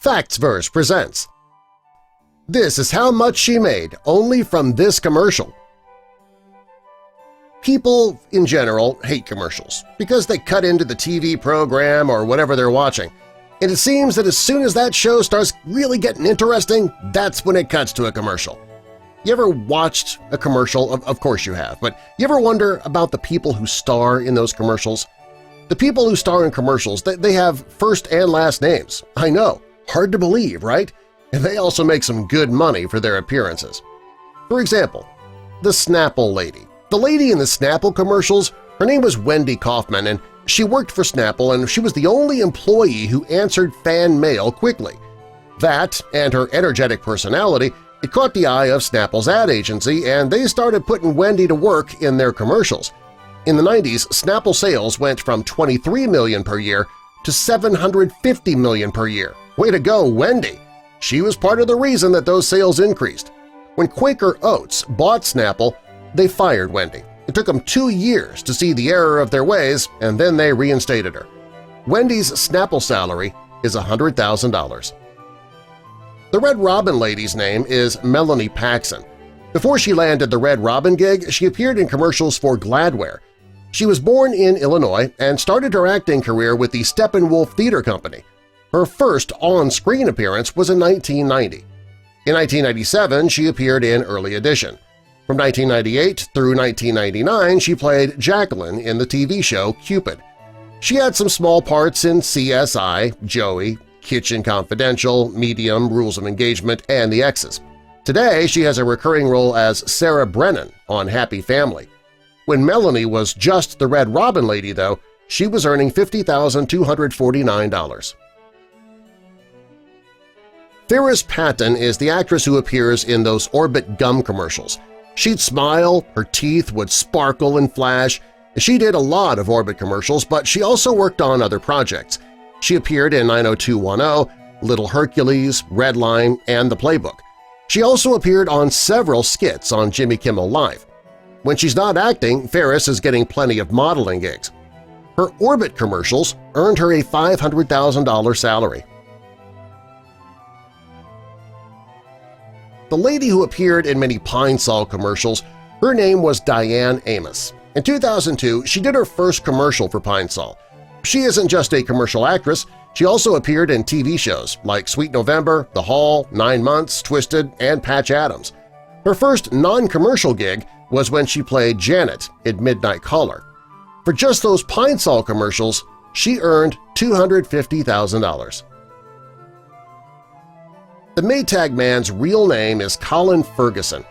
Factsverse presents This is how much she made only from this commercial. People, in general, hate commercials because they cut into the TV program or whatever they're watching, and it seems that as soon as that show starts really getting interesting, that's when it cuts to a commercial. You ever watched a commercial? Of course you have, but you ever wonder about the people who star in those commercials? The people who star in commercials, they have first and last names. I know, hard to believe, right? And they also make some good money for their appearances. For example, the Snapple Lady. The lady in the Snapple commercials, her name was Wendy Kaufman, and she worked for Snapple, and she was the only employee who answered fan mail quickly. That, and her energetic personality, it caught the eye of Snapple's ad agency, and they started putting Wendy to work in their commercials. In the 90s, Snapple sales went from $23 million per year to $750 million per year. Way to go, Wendy! She was part of the reason that those sales increased. When Quaker Oats bought Snapple, they fired Wendy. It took them 2 years to see the error of their ways, and then they reinstated her. Wendy's Snapple salary is $100,000. The Red Robin lady's name is Melanie Paxson. Before she landed the Red Robin gig, she appeared in commercials for Gladware. She was born in Illinois and started her acting career with the Steppenwolf Theater Company. Her first on-screen appearance was in 1990. In 1997, she appeared in Early Edition. From 1998 through 1999, she played Jacqueline in the TV show Cupid. She had some small parts in CSI, Joey, Kitchen Confidential, Medium, Rules of Engagement, and The Exes. Today, she has a recurring role as Sarah Brennan on Happy Family. When Melanie was just the Red Robin lady, though, she was earning $50,249. Faris Patton is the actress who appears in those Orbit gum commercials. She'd smile, her teeth would sparkle and flash. She did a lot of Orbit commercials, but she also worked on other projects. She appeared in 90210, Little Hercules, Redline, and The Playbook. She also appeared on several skits on Jimmy Kimmel Live. When she's not acting, Faris is getting plenty of modeling gigs. Her Orbit commercials earned her a $500,000 salary. The lady who appeared in many Pine Sol commercials, her name was Diane Amos. In 2002, she did her first commercial for Pine Sol. She isn't just a commercial actress, she also appeared in TV shows like Sweet November, The Hall, 9 Months, Twisted, and Patch Adams. Her first non-commercial gig was when she played Janet in Midnight Caller. For just those Pine Sol commercials, she earned $250,000. The Maytag man's real name is Colin Ferguson.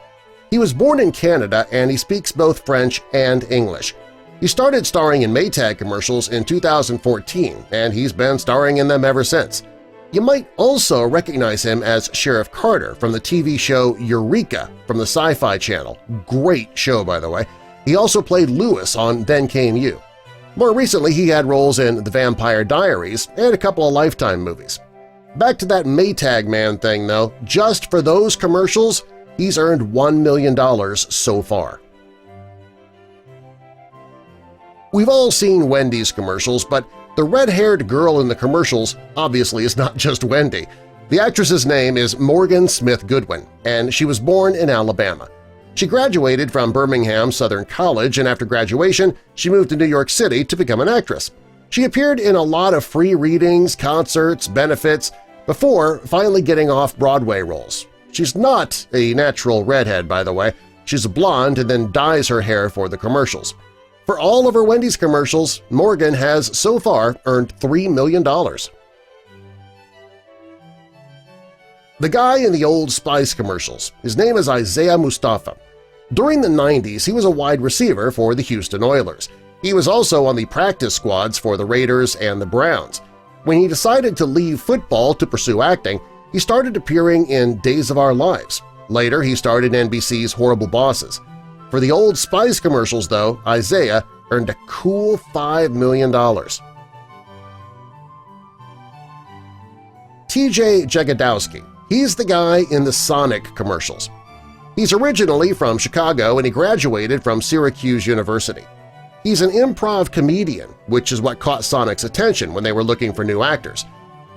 He was born in Canada and he speaks both French and English. He started starring in Maytag commercials in 2014, and he's been starring in them ever since. You might also recognize him as Sheriff Carter from the TV show Eureka from the Sci-Fi Channel. Great show, by the way. He also played Lewis on Then Came You. More recently, he had roles in The Vampire Diaries and a couple of Lifetime movies. Back to that Maytag man thing, though, just for those commercials, he's earned $1 million so far. We've all seen Wendy's commercials, but the red-haired girl in the commercials obviously is not just Wendy. The actress's name is Morgan Smith Goodwin, and she was born in Alabama. She graduated from Birmingham Southern College, and after graduation, she moved to New York City to become an actress. She appeared in a lot of free readings, concerts, benefits, before finally getting off-Broadway roles. She's not a natural redhead, by the way. She's a blonde and then dyes her hair for the commercials. For all of her Wendy's commercials, Morgan has so far earned $3 million. The guy in the Old Spice commercials, his name is Isaiah Mustafa. During the 90s, he was a wide receiver for the Houston Oilers. He was also on the practice squads for the Raiders and the Browns. When he decided to leave football to pursue acting, he started appearing in Days of Our Lives. Later, he starred in NBC's Horrible Bosses. For the Old Spice commercials, though, Isaiah earned a cool $5 million. TJ Jagodowski, he's the guy in the Sonic commercials. He's originally from Chicago and he graduated from Syracuse University. He's an improv comedian, which is what caught Sonic's attention when they were looking for new actors.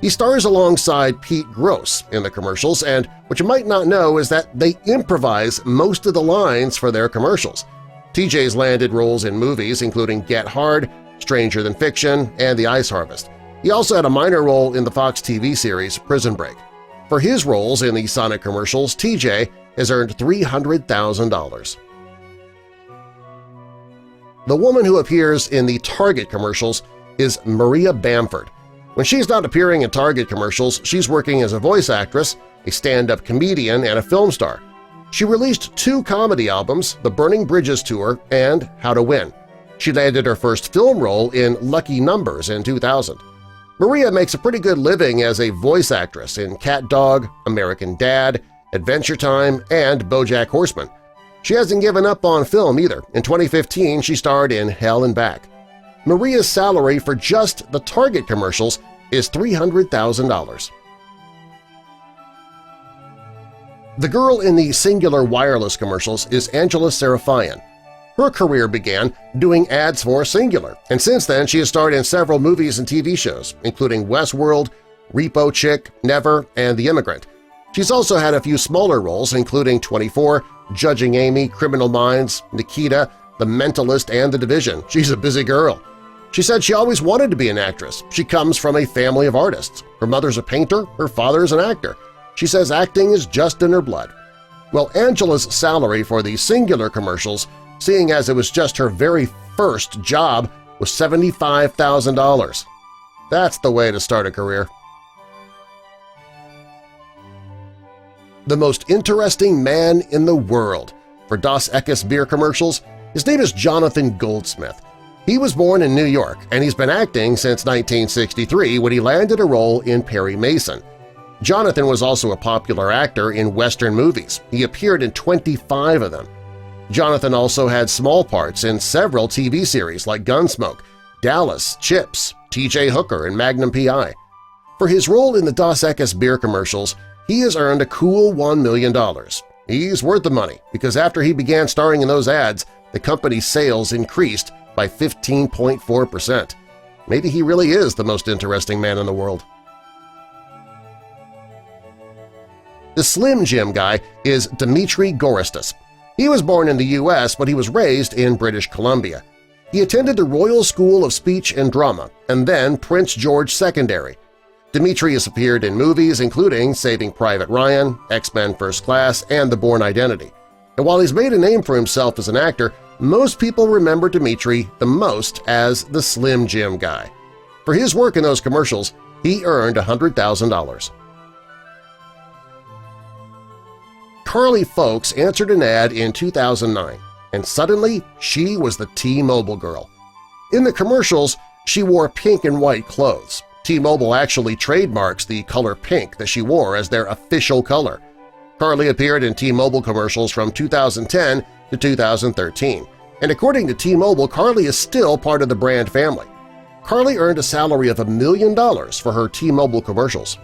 He stars alongside Pete Gross in the commercials, and what you might not know is that they improvise most of the lines for their commercials. TJ's landed roles in movies including Get Hard, Stranger Than Fiction, and The Ice Harvest. He also had a minor role in the Fox TV series Prison Break. For his roles in the Sonic commercials, TJ has earned $300,000. The woman who appears in the Target commercials is Maria Bamford. When she's not appearing in Target commercials, she's working as a voice actress, a stand-up comedian, and a film star. She released 2 comedy albums, The Burning Bridges Tour and How to Win. She landed her first film role in Lucky Numbers in 2000. Maria makes a pretty good living as a voice actress in Cat Dog, American Dad, Adventure Time, and BoJack Horseman. She hasn't given up on film either. In 2015, she starred in Hell and Back. Maria's salary for just the Target commercials is $300,000. The girl in the Singular Wireless commercials is Angela Serafian. Her career began doing ads for Singular, and since then she has starred in several movies and TV shows, including Westworld, Repo Chick, Never, and The Immigrant. She's also had a few smaller roles, including 24, Judging Amy, Criminal Minds, Nikita, The Mentalist, and The Division. She's a busy girl. She said she always wanted to be an actress. She comes from a family of artists. Her mother's a painter, her father's an actor. She says acting is just in her blood. Well, Angela's salary for the Singular commercials, seeing as it was just her very first job, was $75,000. That's the way to start a career. The most interesting man in the world for Dos Equis beer commercials, his name is Jonathan Goldsmith. He was born in New York, and he's been acting since 1963 when he landed a role in Perry Mason. Jonathan was also a popular actor in Western movies. He appeared in 25 of them. Jonathan also had small parts in several TV series like Gunsmoke, Dallas, Chips, T.J. Hooker, and Magnum P.I. For his role in the Dos Equis beer commercials, he has earned a cool $1 million. He's worth the money because after he began starring in those ads, the company's sales increased by 15.4%. Maybe he really is the most interesting man in the world. The Slim Jim guy is Dimitri GorEstas. He was born in the U.S., but he was raised in British Columbia. He attended the Royal School of Speech and Drama and then Prince George Secondary. Dimitri has appeared in movies including Saving Private Ryan, X-Men First Class, and The Bourne Identity. And while he's made a name for himself as an actor, most people remember Dimitri the most as the Slim Jim guy. For his work in those commercials, he earned $100,000. Carly Folks answered an ad in 2009, and suddenly she was the T-Mobile girl. In the commercials, she wore pink and white clothes. T-Mobile actually trademarks the color pink that she wore as their official color. Carly appeared in T-Mobile commercials from 2010 to 2013, and according to T-Mobile, Carly is still part of the brand family. Carly earned a salary of $1 million for her T-Mobile commercials.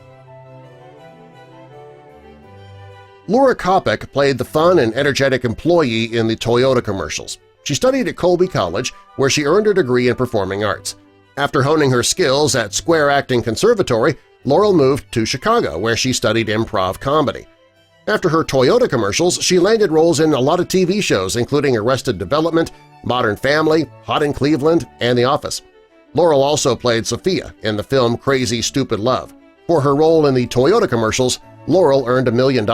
Laura Kopic played the fun and energetic employee in the Toyota commercials. She studied at Colby College, where she earned her degree in performing arts. After honing her skills at Square Acting Conservatory, Laurel moved to Chicago, where she studied improv comedy. After her Toyota commercials, she landed roles in a lot of TV shows, including Arrested Development, Modern Family, Hot in Cleveland, and The Office. Laurel also played Sophia in the film Crazy Stupid Love. For her role in the Toyota commercials, Laurel earned $1 million.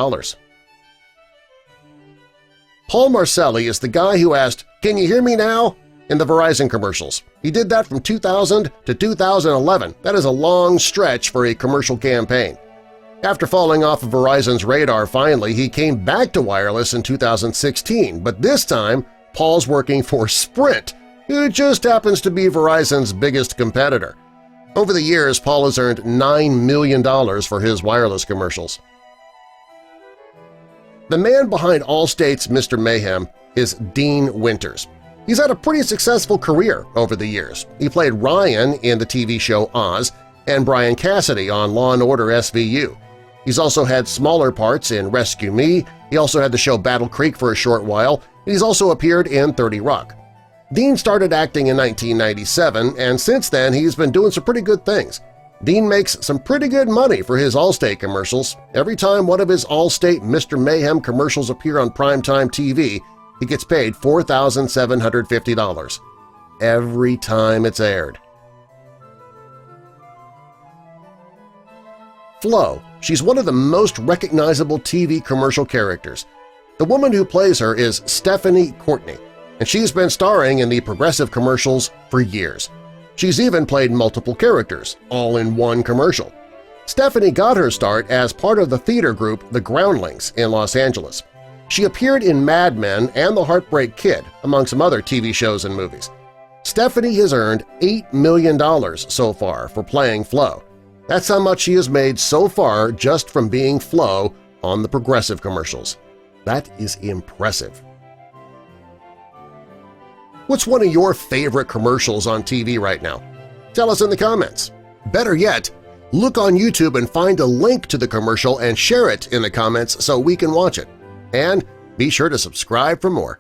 Paul Marcelli is the guy who asked, "Can you hear me now?" in the Verizon commercials. He did that from 2000 to 2011. That is a long stretch for a commercial campaign. After falling off of Verizon's radar finally, he came back to wireless in 2016, but this time Paul's working for Sprint, who just happens to be Verizon's biggest competitor. Over the years, Paul has earned $9 million for his wireless commercials. The man behind Allstate's Mr. Mayhem is Dean Winters. He's had a pretty successful career over the years. He played Ryan in the TV show Oz and Brian Cassidy on Law & Order SVU. He's also had smaller parts in Rescue Me, he also had the show Battle Creek for a short while, and he's also appeared in 30 Rock. Dean started acting in 1997, and since then he's been doing some pretty good things. Dean makes some pretty good money for his Allstate commercials. Every time one of his Allstate Mr. Mayhem commercials appear on primetime TV, he gets paid $4,750. Every time it's aired. Flo. She's one of the most recognizable TV commercial characters. The woman who plays her is Stephanie Courtney, and she's been starring in the Progressive commercials for years. She's even played multiple characters, all in one commercial. Stephanie got her start as part of the theater group The Groundlings in Los Angeles. She appeared in Mad Men and The Heartbreak Kid, among some other TV shows and movies. Stephanie has earned $8 million so far for playing Flo. That's how much she has made so far just from being Flo on the Progressive commercials. That is impressive. What's one of your favorite commercials on TV right now? Tell us in the comments. Better yet, look on YouTube and find a link to the commercial and share it in the comments so we can watch it. And be sure to subscribe for more.